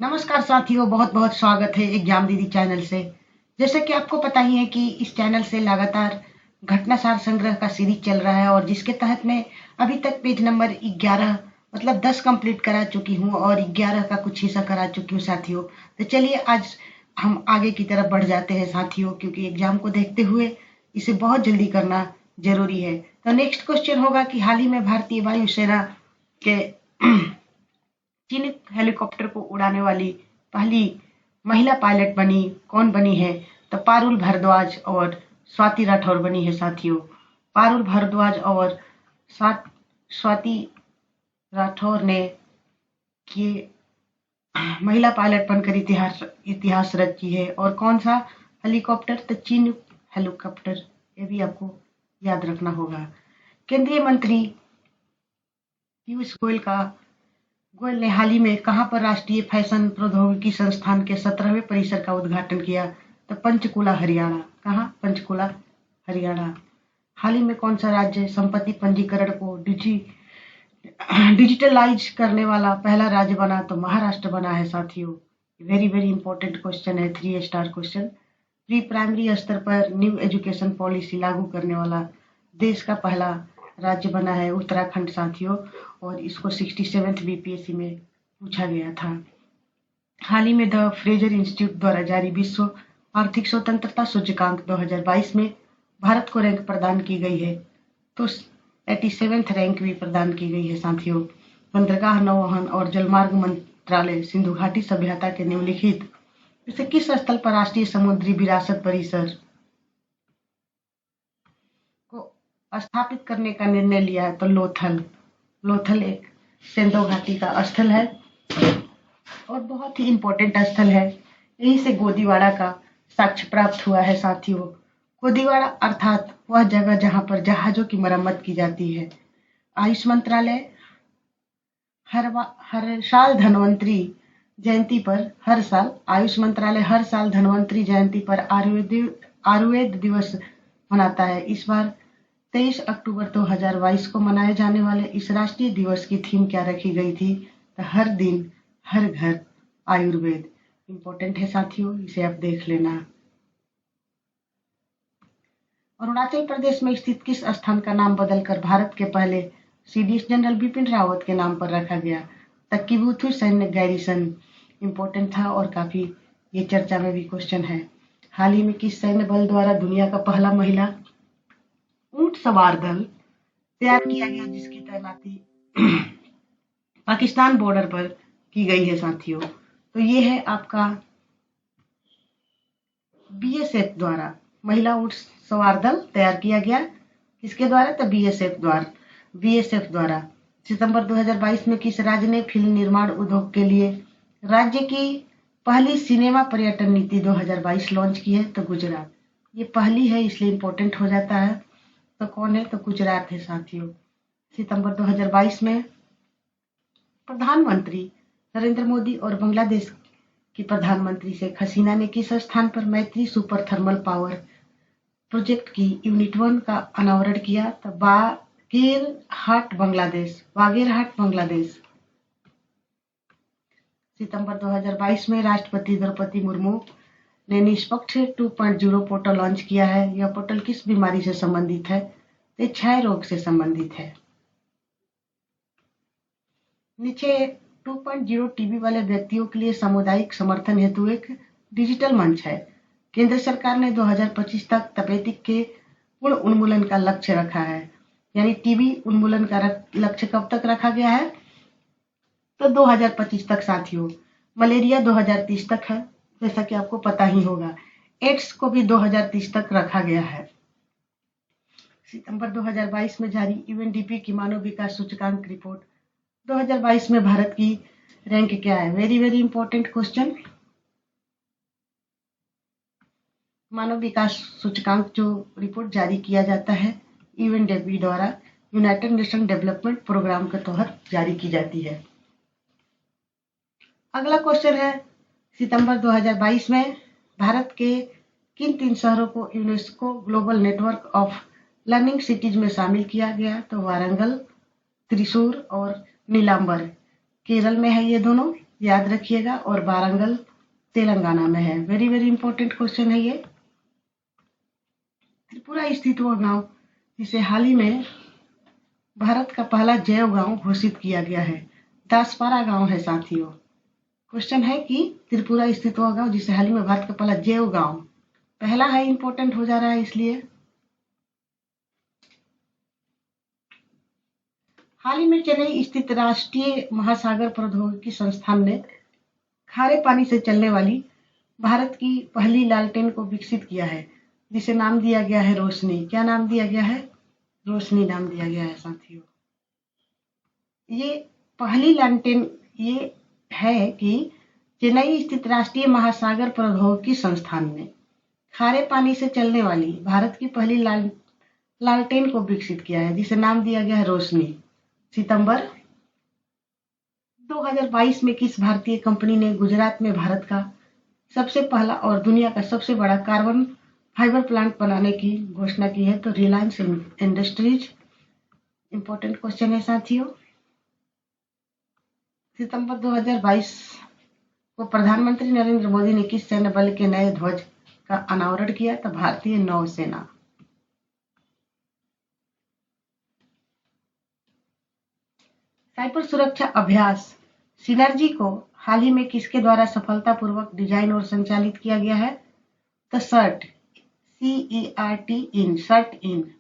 नमस्कार साथियों, बहुत बहुत स्वागत है एग्जाम दीदी चैनल से। जैसे कि आपको पता ही है कि इस चैनल से लगातार घटनासार संग्रह का सीरीज चल रहा है और जिसके तहत मैं अभी तक पेज नंबर 11 मतलब 10 कंप्लीट करा चुकी हूँ और 11 का कुछ हिस्सा करा चुकी हूँ साथियों। तो चलिए आज हम आगे की तरफ बढ़ जाते हैं साथियों, क्योंकि एग्जाम को देखते हुए इसे बहुत जल्दी करना जरूरी है। तो नेक्स्ट क्वेश्चन होगा कि हाल ही में भारतीय वायुसेना के चीनी हेलीकॉप्टर को उड़ाने वाली पहली महिला पायलट कौन बनी है? तो पारुल भारद्वाज और स्वाति राठौर बनी है साथियों। पारुल भारद्वाज और स्वाति राठौर ने ये महिला पायलट बनकर इतिहास रची है। और कौन सा हेलीकॉप्टर? तो चीन हेलीकॉप्टर, ये भी आपको याद रखना होगा। केंद्रीय मंत्री पीयूष गोयल ने हाल ही में कहां पर राष्ट्रीय फैशन प्रौद्योगिकी संस्थान के 17वें परिसर का उद्घाटन किया? तो पंचकुला हरियाणा। कहां? पंचकुला हरियाणा। हाल ही में कौन सा राज्य संपत्ति पंजीकरण को डिजिटलाइज करने वाला पहला राज्य बना? तो महाराष्ट्र बना है साथियों। वेरी वेरी इंपॉर्टेंट क्वेश्चन है, 3 स्टार क्वेश्चन। प्री प्राइमरी स्तर पर न्यू एजुकेशन पॉलिसी लागू करने वाला देश का पहला राज्य बना है उत्तराखंड साथियों, और इसको 67th बीपीएससी में पूछा गया था। हाल ही में द फ्रेजर इंस्टीट्यूट द्वारा जारी विश्व आर्थिक स्वतंत्रता सूचकांक 2022 में भारत को रैंक प्रदान की गई है, तो 87th रैंक भी प्रदान की गई है साथियों। बंदरगाह, नौवहन और जलमार्ग मंत्रालय सिंधु घाटी सभ्यता के निम्नलिखित इसे किस स्थल पर राष्ट्रीय समुद्री विरासत परिसर को स्थापित करने का निर्णय लिया है? तो लोथल एक सिंधु घाटी का स्थल है और बहुत ही इंपॉर्टेंट स्थल है। यहीं से गोदीवाड़ा का साक्ष्य प्राप्त हुआ है साथियों। गोदीवाड़ा अर्थात वह जगह जहां पर जहाजों की मरम्मत की जाती है। आयुष मंत्रालय हर साल धन्वंतरी जयंती पर आयुष मंत्रालय हर साल धन्वंतरी जयंती पर आयुर्वेद दिवस मनाता है। इस बार 23 अक्टूबर 2022 को मनाए जाने वाले इस राष्ट्रीय दिवस की थीम क्या रखी गई थी? तो हर दिन हर घर आयुर्वेद। इंपॉर्टेंट है साथियों, इसे आप देख लेना। अरुणाचल प्रदेश में स्थित किस स्थान का नाम बदलकर भारत के पहले सीडीएस जनरल बिपिन रावत के नाम पर रखा गया? तक्कीबुथु सैन्य गैरिसन। इंपॉर्टेंट था और काफी ये चर्चा में भी क्वेश्चन है। हाल ही में किस सैन्य बल द्वारा दुनिया का पहला महिला ऊंट सवार दल तैयार किया गया, जिसकी तैनाती पाकिस्तान बॉर्डर पर की गई है साथियों? तो ये है आपका बीएसएफ द्वारा महिला ऊंट सवार दल तैयार किया गया। किसके द्वारा? तो बीएसएफ द्वारा। सितंबर 2022 में किस राज्य ने फिल्म निर्माण उद्योग के लिए राज्य की पहली सिनेमा पर्यटन नीति 2022 लॉन्च की है? तो गुजरात। ये पहली है इसलिए इंपॉर्टेंट हो जाता है। तो कौन है? तो गुजरात है साथियों। सितंबर 2022 में प्रधानमंत्री नरेंद्र मोदी और बांग्लादेश की प्रधानमंत्री शेख हसीना ने किस स्थान पर मैत्री सुपर थर्मल पावर प्रोजेक्ट की यूनिट 1 का अनावरण किया? तो बागेरहाट बांग्लादेश। सितंबर 2022 में राष्ट्रपति द्रौपदी मुर्मू ने निष्पक्ष 2.0 पोर्टल लॉन्च किया है। यह पोर्टल किस बीमारी से संबंधित है? तो क्षय रोग से संबंधित है। नीचे 2.0 टीबी वाले व्यक्तियों के लिए सामुदायिक समर्थन हेतु एक डिजिटल मंच है। केंद्र सरकार ने 2025 तक तपेदिक के पूर्ण उन्मूलन का लक्ष्य रखा है। यानी टीबी उन्मूलन का लक्ष्य कब तक रखा गया है? तो 2025 तक साथियों। मलेरिया 2030 तक है, जैसा कि आपको पता ही होगा। एड्स को भी 2030 तक रखा गया है। सितंबर 2022 में जारी यूएनडीपी की मानव विकास सूचकांक रिपोर्ट 2022 में भारत की रैंक क्या है? Very very important question. मानव विकास सूचकांक जो रिपोर्ट जारी किया जाता है यूएनडीपी द्वारा, यूनाइटेड नेशन डेवलपमेंट प्रोग्राम के तहत जारी की जाती है। अगला क्वेश्चन है, सितंबर 2022 में भारत के किन 3 शहरों को UNESCO global network of learning cities में शामिल किया गया? तो वारंगल, त्रिशूर और नीलांबर। केरल में है ये दोनों। याद रखिएगा, और वारंगल तेलंगाना में है। वेरी वेरी इंपॉर्टेंट क्वेश्चन है ये। त्रिपुरा स्थित वह गांव जिसे हाल ही में भारत का पहला जैव गांव घोषित किया गया है, दासपारा गांव है साथियों। क्वेश्चन है कि त्रिपुरा स्थित वह गांव जिसे हाल ही में भारत का पहला जैव गांव, पहला है, इंपॉर्टेंट हो जा रहा है इसलिए। हाल ही में चेन्नई स्थित राष्ट्रीय महासागर प्रौद्योगिकी संस्थान ने खारे पानी से चलने वाली भारत की पहली लालटेन को विकसित किया है, जिसे नाम दिया गया है रोशनी। क्या नाम दिया गया है? रोशनी नाम दिया गया है साथियों। ये पहली लालटेन ये है कि चेन्नई स्थित राष्ट्रीय महासागर प्रौद्योगिकी संस्थान ने खारे पानी से चलने वाली भारत की पहली लालटेन को विकसित किया है, जिसे नाम दिया गया है रोशनी। सितंबर 2022 में किस भारतीय कंपनी ने गुजरात में भारत का सबसे पहला और दुनिया का सबसे बड़ा कार्बन फाइबर प्लांट बनाने की घोषणा की है? तो रिलायंस इंडस्ट्रीज। इंपॉर्टेंट क्वेश्चन है साथियों। सितंबर 2022 को प्रधानमंत्री नरेंद्र मोदी ने किस सैन्य बल के नए ध्वज का अनावरण किया? तो भारतीय नौसेना। साइबर सुरक्षा अभ्यास सिनर्जी को हाल ही में किसके द्वारा सफलतापूर्वक डिजाइन और संचालित किया गया है? तो shirt, CERT in, CERT In.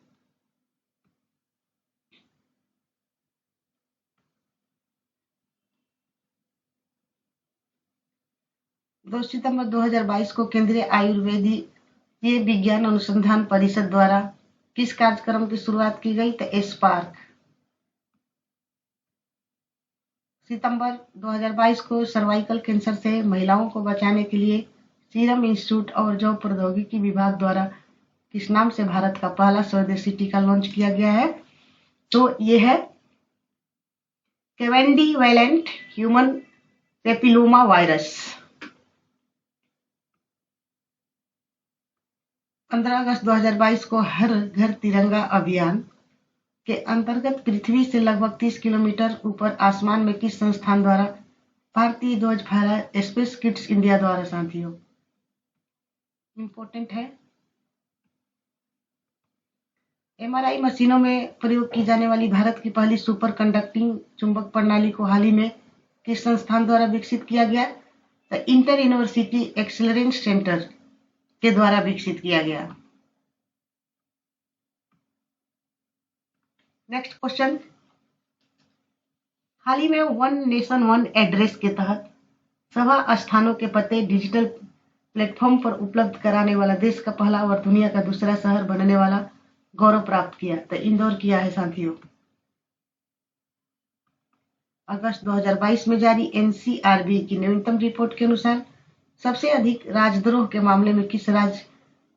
दो सितंबर 2022 को केंद्रीय आयुर्वेदीय विज्ञान अनुसंधान परिषद द्वारा किस कार्यक्रम की शुरुआत की गई? तो स्पार्क। सितंबर 2022 को सर्वाइकल कैंसर से महिलाओं को बचाने के लिए सीरम इंस्टीट्यूट और जैव प्रौद्योगिकी विभाग द्वारा किस नाम से भारत का पहला स्वदेशी टीका लॉन्च किया गया है? तो ये है क्वेंडिवैलेंट ह्यूमन पेपिलोमा वायरस। 15 अगस्त 2022 को हर घर तिरंगा अभियान के अंतर्गत पृथ्वी से लगभग 30 किलोमीटर ऊपर आसमान में किस संस्थान द्वारा भारतीय ध्वज फहराया? स्पेस किड्स इंडिया द्वारा साथियों। इंपॉर्टेंट है। MRI मशीनों में प्रयोग की जाने वाली भारत की पहली सुपर कंडक्टिंग चुंबक प्रणाली को हाल ही में किस संस्थान द्वारा विकसित किया गया? तो इंटर यूनिवर्सिटी एक्सीलरेंस सेंटर के द्वारा विकसित किया गया। नेक्स्ट क्वेश्चन, हाल ही में वन नेशन वन एड्रेस के तहत सभा स्थानों के पते डिजिटल प्लेटफॉर्म पर उपलब्ध कराने वाला देश का पहला और दुनिया का दूसरा शहर बनने वाला गौरव प्राप्त किया? तो इंदौर किया है साथियों। अगस्त 2022 में जारी NCRB की नवीनतम रिपोर्ट के अनुसार सबसे अधिक राजद्रोह के मामले में किस राज्य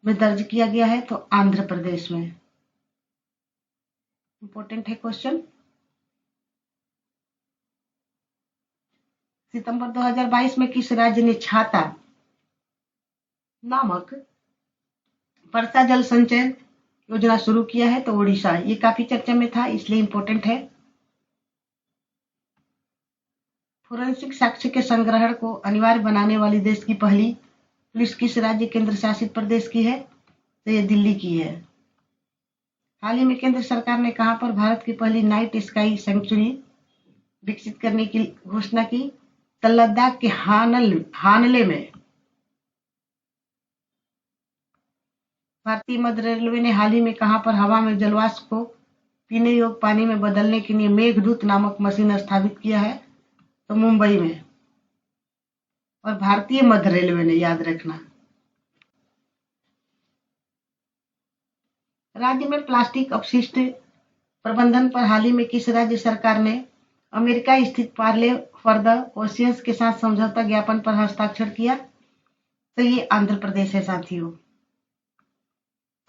में दर्ज किया गया है? तो आंध्र प्रदेश में। इंपॉर्टेंट है क्वेश्चन। सितंबर 2022 में किस राज्य ने छाता नामक वर्षा जल संचय योजना शुरू किया है? तो ओडिशा। ये काफी चर्चा में था इसलिए इंपॉर्टेंट है। फोरेंसिक साक्ष्य के संग्रहण को अनिवार्य बनाने वाली देश की पहली पुलिस किस राज्य केंद्र शासित प्रदेश की है? तो ये दिल्ली की है। हाल ही में केंद्र सरकार ने कहां पर भारत की पहली नाइट स्काई सेंचुरी विकसित करने की घोषणा की? तो लद्दाख के हानले में। भारतीय मध्य रेलवे ने हाल ही में कहां पर हवा में जलवाष्प को पीने योग्य पानी में बदलने के लिए मेघदूत नामक मशीन स्थापित किया है? तो मुंबई में। और भारतीय मध्य रेलवे ने, याद रखना। राज्य में प्लास्टिक अपशिष्ट प्रबंधन पर हाल ही में किस राज्य सरकार ने अमेरिका स्थित पार्ले फॉर द ओशियंस के साथ समझौता ज्ञापन पर हस्ताक्षर किया? तो ये आंध्र प्रदेश है साथियों।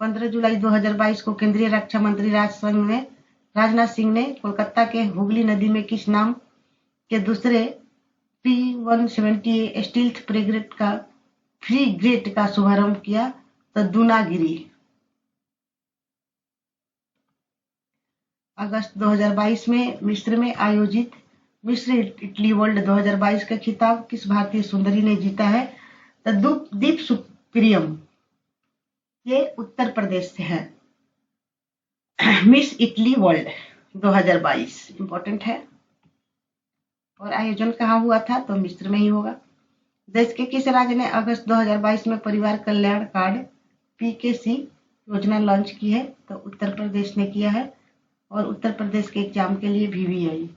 15 जुलाई 2022 को केंद्रीय रक्षा मंत्री राजनाथ सिंह ने कोलकाता के हुगली नदी में किस नाम के दूसरे P-170 स्टील्थ फ्रीगेट का शुभारंभ किया? तो दूनागिरी। अगस्त 2022 में मिस्र में आयोजित मिस्र इटली वर्ल्ड 2022 का खिताब किस भारतीय सुंदरी ने जीता है? तो दीप सुप्रियम, ये उत्तर प्रदेश से है। मिस इटली वर्ल्ड 2022 इंपॉर्टेंट है। और आयोजन कहाँ हुआ था? तो मिस्र में ही होगा। देश के किस राज्य ने अगस्त 2022 में परिवार कल्याण कार्ड PKC योजना लॉन्च की है? तो उत्तर प्रदेश ने किया है। और उत्तर प्रदेश के एग्जाम के लिए VVI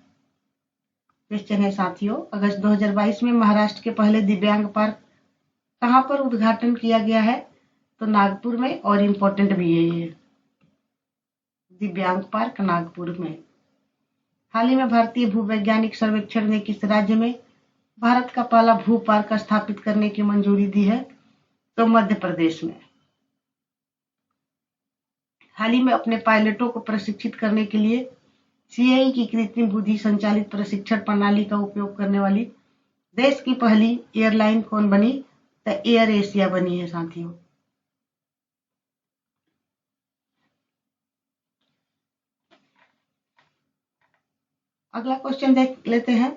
क्वेश्चन है साथियों। अगस्त 2022 में महाराष्ट्र के पहले दिव्यांग पार्क कहाँ पर उद्घाटन किया गया है? तो नागपुर में। और इम्पोर्टेंट भी है ये दिव्यांग पार्क नागपुर में। हाल ही में भारतीय भूवैज्ञानिक सर्वेक्षण ने किस राज्य में भारत का पहला भू पार्क स्थापित करने की मंजूरी दी है? तो मध्य प्रदेश में। हाल ही में अपने पायलटों को प्रशिक्षित करने के लिए CAE की कृत्रिम बुद्धि संचालित प्रशिक्षण प्रणाली का उपयोग करने वाली देश की पहली एयरलाइन कौन बनी? तो एयर एशिया बनी है साथियों। अगला क्वेश्चन देख लेते हैं।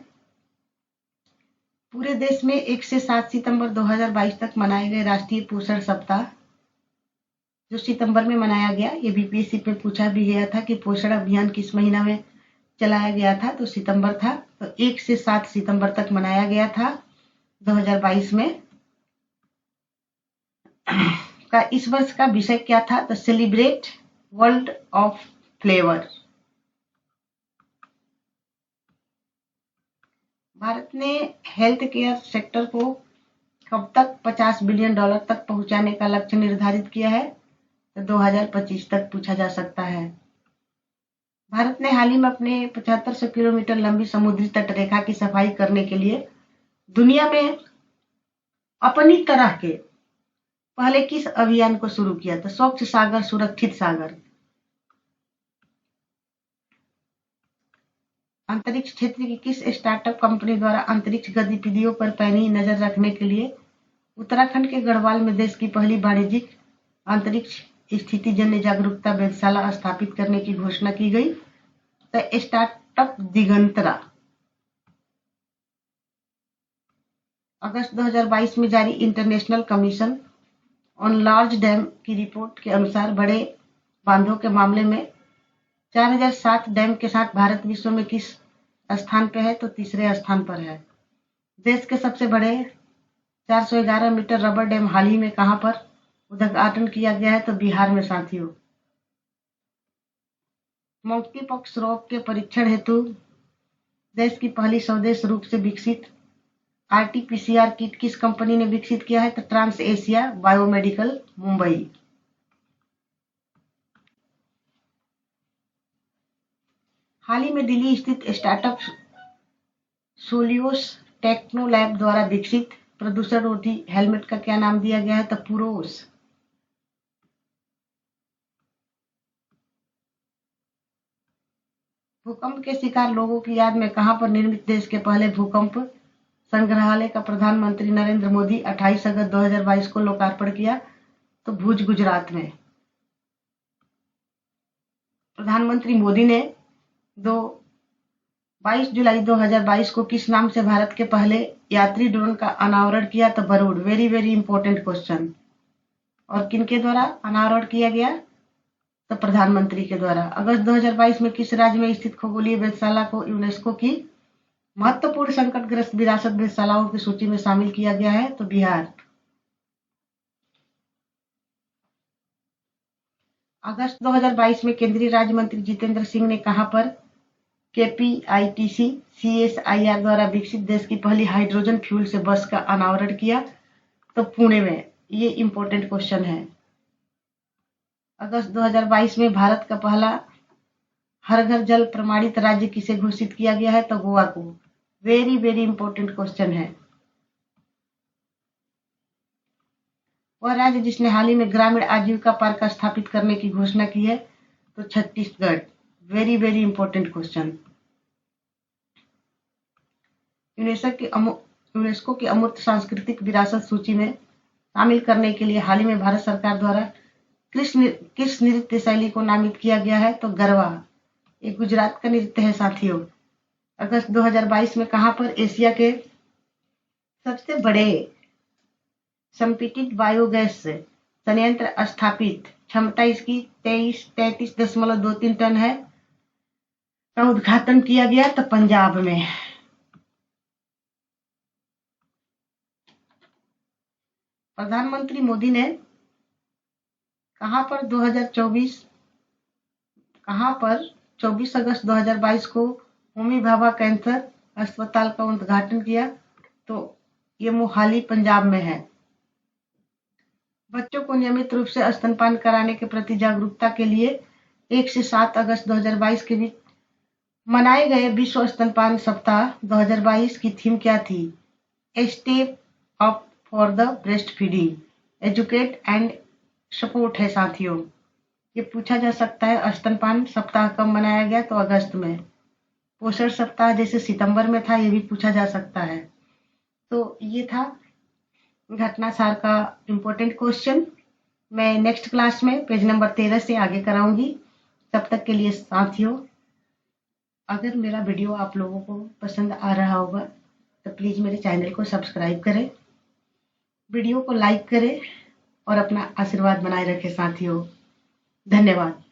पूरे देश में 1 से 7 सितंबर 2022 तक मनाए गए राष्ट्रीय पोषण सप्ताह जो सितंबर में मनाया गया, ये BPSC पे पूछा भी गया था कि पोषण अभियान किस महीना में चलाया गया था? तो सितंबर था। तो 1 से 7 सितंबर तक मनाया गया था 2022 में। का इस वर्ष का विषय क्या था? तो celebrate world of flavour. Bharat ने हेल्थ केयर सेक्टर को कब तक $50 बिलियन तक पहुंचाने का लक्ष्य निर्धारित किया है? तो 2025 तक पूछा जा सकता है। भारत ने हाल ही में अपने 7500 किलोमीटर लंबी समुद्री तट रेखा की सफाई करने के लिए दुनिया में अपनी तरह के पहले किस अभियान को शुरू किया? तो स्वच्छ सागर सुरक्षित सागर। अंतरिक्ष क्षेत्र की किस स्टार्टअप कंपनी द्वारा अंतरिक्ष गतिविधियों पर पैनी नजर रखने के लिए उत्तराखंड के गढ़वाल में देश की पहली वाणिज्यिक अंतरिक्ष स्थिति जन्य जागरूकता वेधशाला स्थापित करने की घोषणा की गई? तो स्टार्टअप दिगंतरा। अगस्त 2022 में जारी international commission on large dam की रिपोर्ट के अनुसार बड़े बांधों के मामले में 4007 डैम के साथ भारत विश्व में किस स्थान पे है? तो तीसरे स्थान पर है। देश के सबसे बड़े 411 मीटर रबर डैम हाल ही में कहां पर उद्घाटन किया गया है? तो बिहार में साथियों। मंकी पॉक्स रोग के परीक्षण हेतु देश की पहली स्वदेश रूप से विकसित RT-PCR किट किस कंपनी ने विकसित किया है? तो ट्रांस एशिया बायोमेडिकल मुंबई। हाल ही में दिल्ली स्थित स्टार्टअप सोलियोस टेक्नो लैब द्वारा विकसित प्रदूषण रोधी हेलमेट का क्या नाम दिया गया है? तो पुरोस। भूकंप के शिकार लोगों की याद में कहां पर निर्मित देश के पहले भूकंप संग्रहालय का प्रधानमंत्री नरेंद्र मोदी 28 अगस्त 2022 को लोकार्पण किया? तो भुज गुजरात में। प्रधानमंत्री मोदी ने 22 जुलाई 2022 को किस नाम से भारत के पहले यात्री ड्रोन का अनावरण किया? तो बरूड। Very very important question. और किनके द्वारा अनावरण किया गया? तो प्रधानमंत्री के द्वारा। अगस्त 2022 में किस राज्य में स्थित खगोलीय वेधशाला को यूनेस्को की महत्वपूर्ण संकटग्रस्त विरासत वेधशालाओं की सूची में शामिल किया गया है? तो बिहार। अगस्त 2022 में केंद्रीय राज्य मंत्री जितेंद्र सिंह ने कहां पर KPITC CSIR द्वारा विकसित देश की पहली हाइड्रोजन फ्यूल से बस का अनावरण किया? तो पुणे में। ये इंपॉर्टेंट क्वेश्चन है। अगस्त 2022 में भारत का पहला हर घर जल प्रमाणित राज्य किसे घोषित किया गया है? तो गोवा को। वेरी वेरी इंपॉर्टेंट क्वेश्चन है। वह राज्य जिसने हाल ही में ग्रामीण आजीविका पार्क स्थापित करने की घोषणा की है? तो Chhattisgarh. Very very important question. UNESCO की अमूर्त सांस्कृतिक विरासत सूची में शामिल करने के लिए हाल ही में भारत सरकार द्वारा किस नृत्य शैली को नामित किया गया है? तो गरबा। ये गुजरात का नृत्य है साथियों। अगस्त 2022 में कहां पर एशिया के सबसे बड़े संपीड़ित बायोगैस संयंत्र स्थापित, क्षमता इसकी 33.23 टन है, का उद्घाटन किया गया? तो पंजाब में। प्रधानमंत्री मोदी ने कहां पर 24 अगस्त 2022 को होमी भाभा कैंसर अस्पताल का उद्घाटन किया? तो ये मोहाली पंजाब में है। बच्चों को नियमित रूप से स्तनपान कराने के प्रति जागरूकता के लिए 1 से 7 अगस्त 2022 के बीच मनाए गए विश्व स्तनपान सप्ताह 2022 की थीम क्या थी? A step up for the breast feeding, educate and support है साथियों। ये पूछा जा सकता है स्तनपान सप्ताह कब मनाया गया? तो अगस्त में। पोषण सप्ताह जैसे सितंबर में था, ये भी पूछा जा सकता है। तो ये था घटना सार का इम्पोर्टेंट क्वेश्चन। मैं नेक्स्ट क्लास में पेज नंबर 13 से आगे कराऊंगी। तब तक के लिए साथियों, अगर मेरा वीडियो आप लोगों को पसंद आ रहा होगा तो प्लीज़ मेरे चैनल को सब्सक्राइब करें, वीडियो को लाइक करें और अपना आशीर्वाद बनाए रखें साथियों। धन्यवाद।